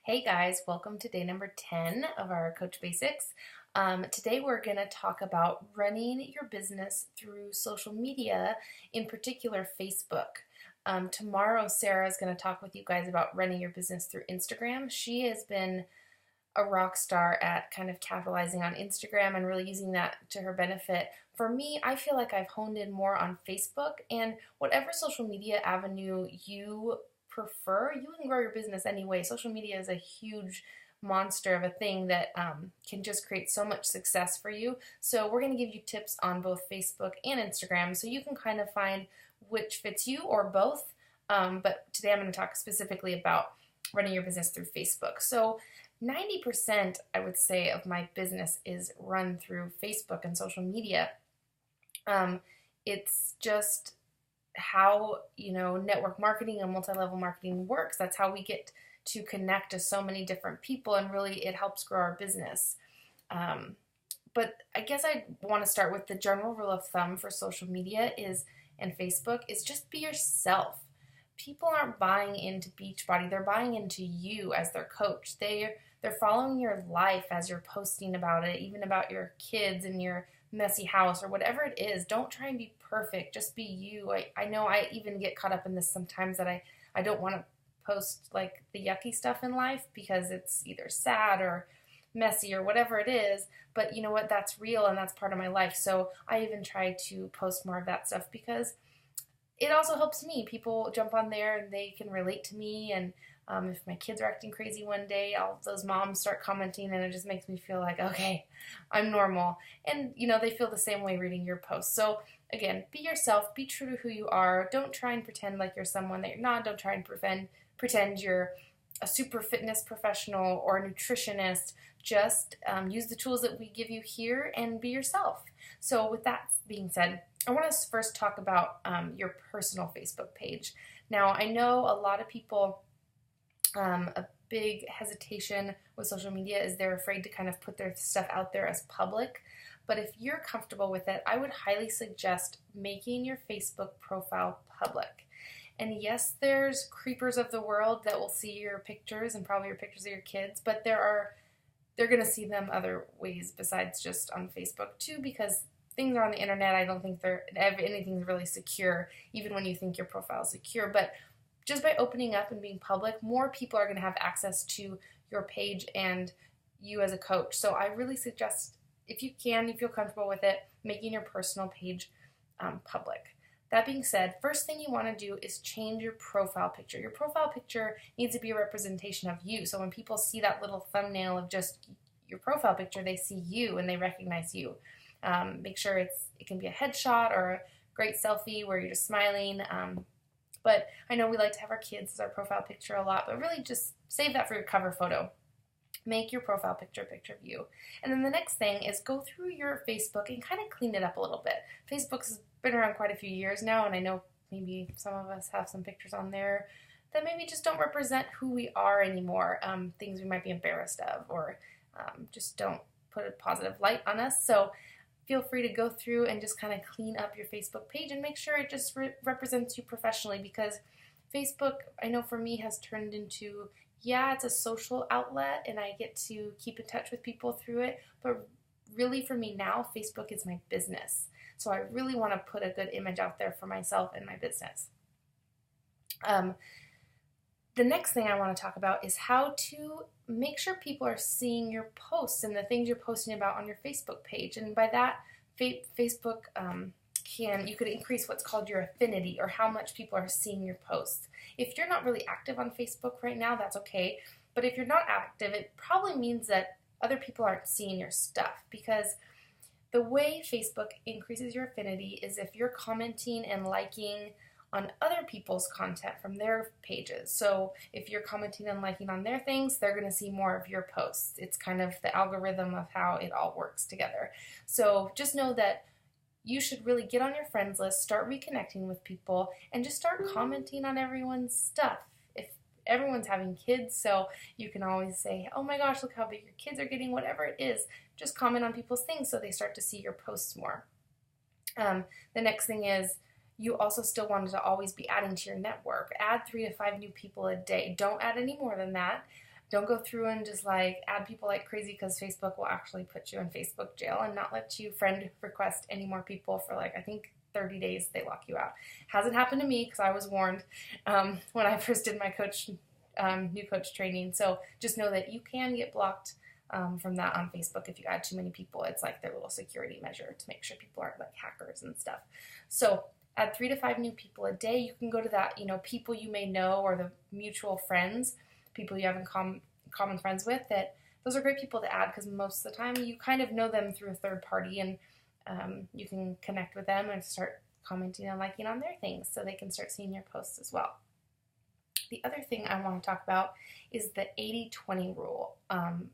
Hey guys, welcome to day number 10 of our Coach Basics. Today we're going to talk about running your business through social media, in particular Facebook. Tomorrow Sarah is going to talk with you guys about running your business through Instagram. She has been a rock star at kind of capitalizing on Instagram and really using that to her benefit. For me, I feel like I've honed in more on Facebook, and whatever social media avenue you prefer, you can grow your business anyway. Social media is a huge monster of a thing that can just create so much success for you. So we're going to give you tips on both Facebook and Instagram so you can kind of find which fits you or both. But today I'm going to talk specifically about running your business through Facebook. So 90%, I would say, of my business is run through Facebook and social media. It's just how, network marketing and multi-level marketing works. That's how we get to connect to so many different people, and really it helps grow our business. But I guess I want to start with the general rule of thumb for social media and Facebook is just be yourself. People aren't buying into Beachbody, they're buying into you as their coach. They're following your life as you're posting about it, even about your kids and your messy house or whatever it is. Don't try and be perfect, just be you. I know I even get caught up in this sometimes, that I don't want to post like the yucky stuff in life because it's either sad or messy or whatever it is, but you know what, that's real and that's part of my life. So I even try to post more of that stuff because it also helps me. People jump on there and they can relate to me, and if my kids are acting crazy one day, all those moms start commenting, and it just makes me feel like, okay, I'm normal. And, they feel the same way reading your posts. So, again, be yourself. Be true to who you are. Don't try and pretend like you're someone that you're not. Don't try and pretend you're a super fitness professional or a nutritionist. Just use the tools that we give you here and be yourself. So, with that being said, I want to first talk about your personal Facebook page. Now, I know a lot of people, a big hesitation with social media is they're afraid to kind of put their stuff out there as public. But if you're comfortable with it, I would highly suggest making your Facebook profile public. And yes, there's creepers of the world that will see your pictures and probably your pictures of your kids, but they're going to see them other ways besides just on Facebook too, because things are on the internet. I don't think anything's really secure, even when you think your profile is secure. But just by opening up and being public, more people are going to have access to your page and you as a coach. So I really suggest, if you feel comfortable with it, making your personal page public. That being said, first thing you want to do is change your profile picture. Your profile picture needs to be a representation of you. So when people see that little thumbnail of just your profile picture, they see you and they recognize you. Make sure it can be a headshot or a great selfie where you're just smiling. But I know we like to have our kids as our profile picture a lot, but really just save that for your cover photo. Make your profile picture a picture of you. And then the next thing is go through your Facebook and kind of clean it up a little bit. Facebook's been around quite a few years now, and I know maybe some of us have some pictures on there that maybe just don't represent who we are anymore, things we might be embarrassed of, or just don't put a positive light on us. So feel free to go through and just kind of clean up your Facebook page and make sure it just represents you professionally, because Facebook, I know for me, has turned into, it's a social outlet and I get to keep in touch with people through it, but really for me now, Facebook is my business. So I really want to put a good image out there for myself and my business. The next thing I want to talk about is how to make sure people are seeing your posts and the things you're posting about on your Facebook page. And by that, Facebook you could increase what's called your affinity, or how much people are seeing your posts. If you're not really active on Facebook right now, that's okay. But if you're not active, it probably means that other people aren't seeing your stuff, because the way Facebook increases your affinity is if you're commenting and liking on other people's content from their pages. So if you're commenting and liking on their things, they're going to see more of your posts. It's kind of the algorithm of how it all works together. So just know that you should really get on your friends list, start reconnecting with people, and just start commenting on everyone's stuff. If everyone's having kids, so you can always say, oh my gosh, look how big your kids are getting, whatever it is. Just comment on people's things so they start to see your posts more. The next thing is, you also still wanted to always be adding to your network. Add 3 to 5 new people a day. Don't add any more than that. Don't go through and just like add people like crazy, because Facebook will actually put you in Facebook jail and not let you friend request any more people for like, I think 30 days they lock you out. Hasn't happened to me because I was warned when I first did my new coach training. So just know that you can get blocked from that on Facebook if you add too many people. It's like their little security measure to make sure people aren't like hackers and stuff. So add 3 to 5 new people a day. You can go to that, people you may know, or the mutual friends, people you have in common friends with, that those are great people to add, because most of the time you kind of know them through a third party, and you can connect with them and start commenting and liking on their things so they can start seeing your posts as well. The other thing I want to talk about is the 80-20 rule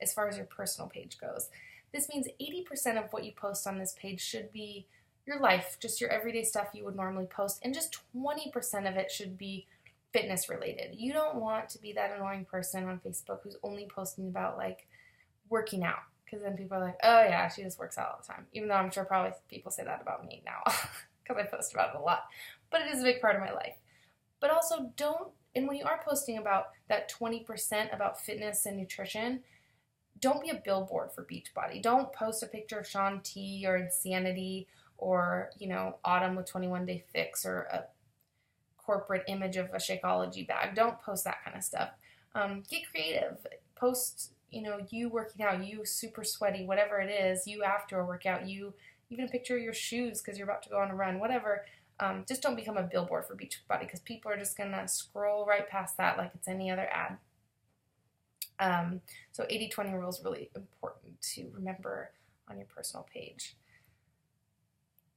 as far as your personal page goes. This means 80% of what you post on this page should be your life, just your everyday stuff you would normally post, and just 20% of it should be fitness related. You don't want to be that annoying person on Facebook who's only posting about like working out, because then people are like, oh yeah, she just works out all the time. Even though I'm sure probably people say that about me now because I post about it a lot. But it is a big part of my life. But also and when you are posting about that 20% about fitness and nutrition, don't be a billboard for Beachbody. Don't post a picture of Shaun T or Insanity or, Autumn with 21 Day Fix, or a corporate image of a Shakeology bag. Don't post that kind of stuff. Get creative. Post, you working out, you super sweaty, whatever it is, you after a workout, you even a picture of your shoes because you're about to go on a run, whatever. Just don't become a billboard for Beachbody, because people are just going to scroll right past that like it's any other ad. So 80-20 rule is really important to remember on your personal page.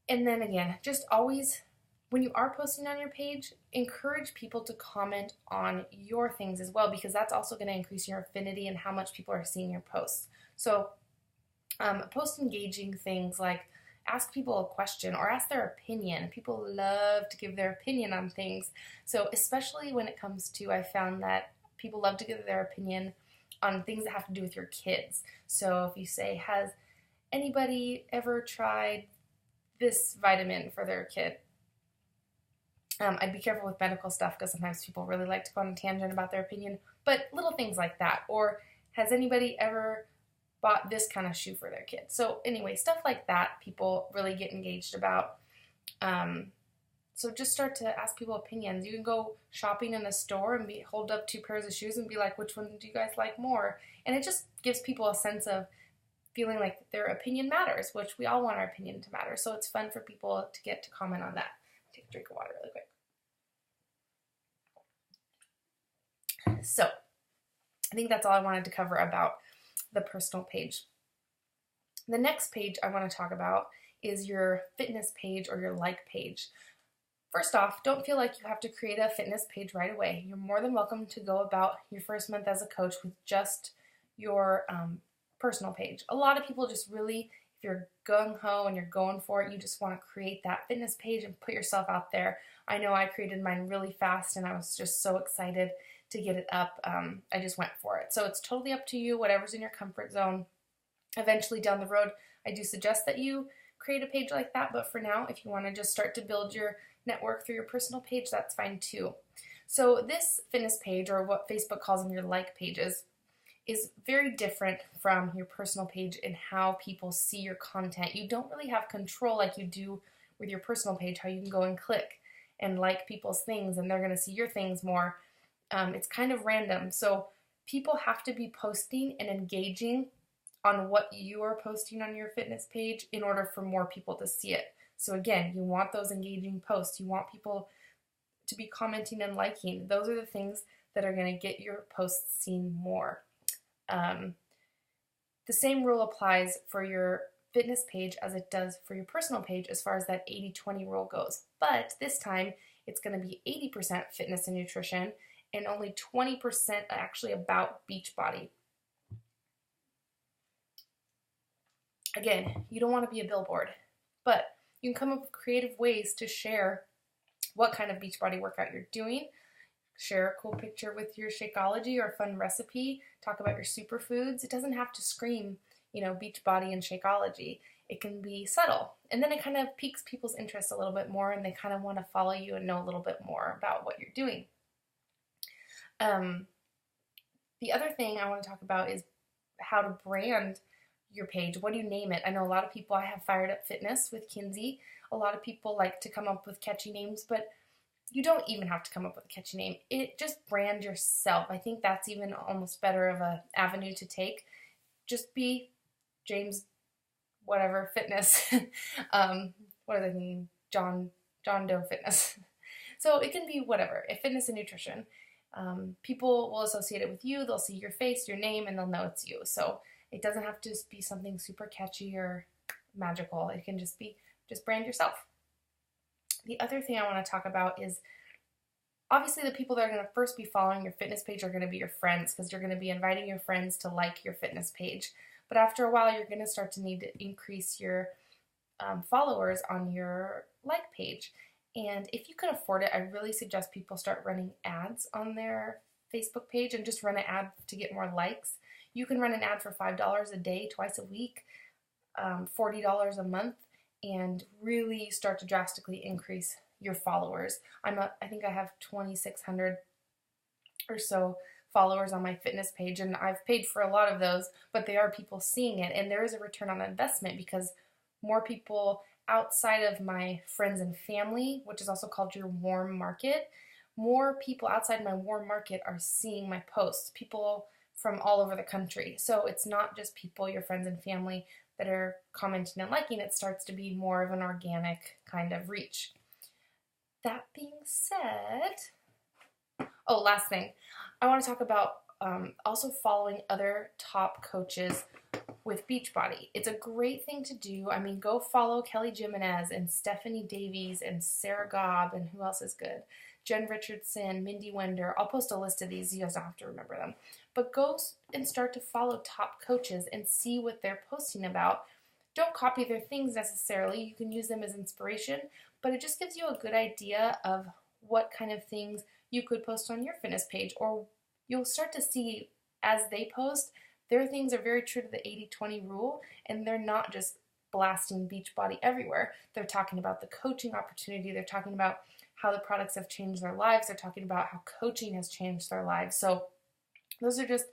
And then again, just always, when you are posting on your page, encourage people to comment on your things as well, because that's also going to increase your affinity and how much people are seeing your posts. So post engaging things like ask people a question or ask their opinion. People love to give their opinion on things. So especially when it comes to, I found that people love to give their opinion on things that have to do with your kids. So if you say, has anybody ever tried this vitamin for their kid? I'd be careful with medical stuff, because sometimes people really like to go on a tangent about their opinion, but little things like that. Or has anybody ever bought this kind of shoe for their kid? So anyway, stuff like that people really get engaged about. So just start to ask people opinions. You can go shopping in a store and hold up 2 pairs of shoes and be like, which one do you guys like more? And it just gives people a sense of feeling like their opinion matters, which we all want our opinion to matter. So it's fun for people to get to comment on that. Take a drink of water really quick. So I think that's all I wanted to cover about the personal page. The next page I want to talk about is your fitness page or your like page. First off, don't feel like you have to create a fitness page right away. You're more than welcome to go about your first month as a coach with just your personal page. A lot of people just really, if you're gung-ho and you're going for it, you just want to create that fitness page and put yourself out there. I know I created mine really fast and I was just so excited to get it up. I just went for it. So it's totally up to you, whatever's in your comfort zone. Eventually down the road, I do suggest that you create a page like that, but for now, if you want to just start to build your network through your personal page, that's fine too. So this fitness page, or what Facebook calls them your like pages, is very different from your personal page in how people see your content. You don't really have control like you do with your personal page, how you can go and click and like people's things and they're going to see your things more. It's kind of random. So people have to be posting and engaging on what you are posting on your fitness page in order for more people to see it. So again, you want those engaging posts. You want people to be commenting and liking. Those are the things that are going to get your posts seen more. The same rule applies for your fitness page as it does for your personal page as far as that 80-20 rule goes. But this time, it's going to be 80% fitness and nutrition and only 20% actually about Beachbody. Again, you don't want to be a billboard, but you can come up with creative ways to share what kind of Beachbody workout you're doing. Share a cool picture with your Shakeology or a fun recipe. Talk about your superfoods. It doesn't have to scream, Beachbody and Shakeology. It can be subtle. And then it kind of piques people's interest a little bit more and they kind of want to follow you and know a little bit more about what you're doing. The other thing I want to talk about is how to brand your page. What do you name it? I know a lot of people, I have Fired Up Fitness with Kinsey. A lot of people like to come up with catchy names, but you don't even have to come up with a catchy name. It just brand yourself. I think that's even almost better of a avenue to take. Just be James whatever fitness. What are they thinking? John Doe Fitness. So it can be whatever, fitness and nutrition. People will associate it with you. They'll see your face, your name, and they'll know it's you. So it doesn't have to be something super catchy or magical. It can just be, just brand yourself. The other thing I want to talk about is obviously the people that are going to first be following your fitness page are going to be your friends, because you're going to be inviting your friends to like your fitness page. But after a while, you're going to start to need to increase your followers on your like page. And if you can afford it, I really suggest people start running ads on their Facebook page and just run an ad to get more likes. You can run an ad for $5 a day, twice a week, $40 a month, and really start to drastically increase your followers. I think I have 2,600 or so followers on my fitness page, and I've paid for a lot of those, but they are people seeing it, and there is a return on investment because more people outside of my friends and family, which is also called your warm market, more people outside my warm market are seeing my posts, people from all over the country. So it's not just people, your friends and family, that are commenting and liking. It starts to be more of an organic kind of reach. That being said, oh, last thing, I want to talk about also following other top coaches with Beachbody. It's a great thing to do. I mean, go follow Kelly Jimenez and Stephanie Davies and Sarah Gobb, and who else is good? Jen Richardson, Mindy Wender. I'll post a list of these. You guys don't have to remember them. But go and start to follow top coaches and see what they're posting about. Don't copy their things necessarily. You can use them as inspiration, but it just gives you a good idea of what kind of things you could post on your fitness page, or you'll start to see as they post, their things are very true to the 80-20 rule, and they're not just blasting Beachbody everywhere. They're talking about the coaching opportunity. They're talking about how the products have changed their lives. They're talking about how coaching has changed their lives. So those are just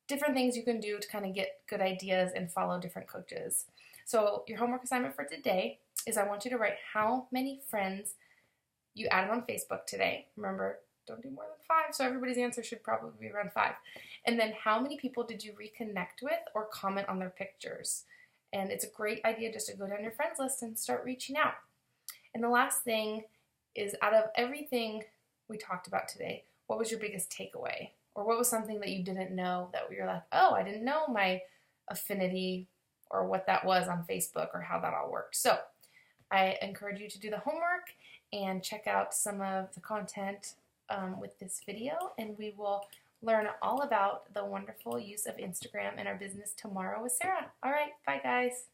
different things you can do to kind of get good ideas and follow different coaches. So your homework assignment for today is I want you to write how many friends you added on Facebook today. Remember, don't do more than 5, so everybody's answer should probably be around 5. And then how many people did you reconnect with or comment on their pictures? And it's a great idea just to go down your friends list and start reaching out. And the last thing is, out of everything we talked about today, what was your biggest takeaway? Or what was something that you didn't know that you're like, oh, I didn't know my affinity or what that was on Facebook or how that all worked. So I encourage you to do the homework and check out some of the content with this video, and we will learn all about the wonderful use of Instagram in our business tomorrow with Sarah. All right, bye guys.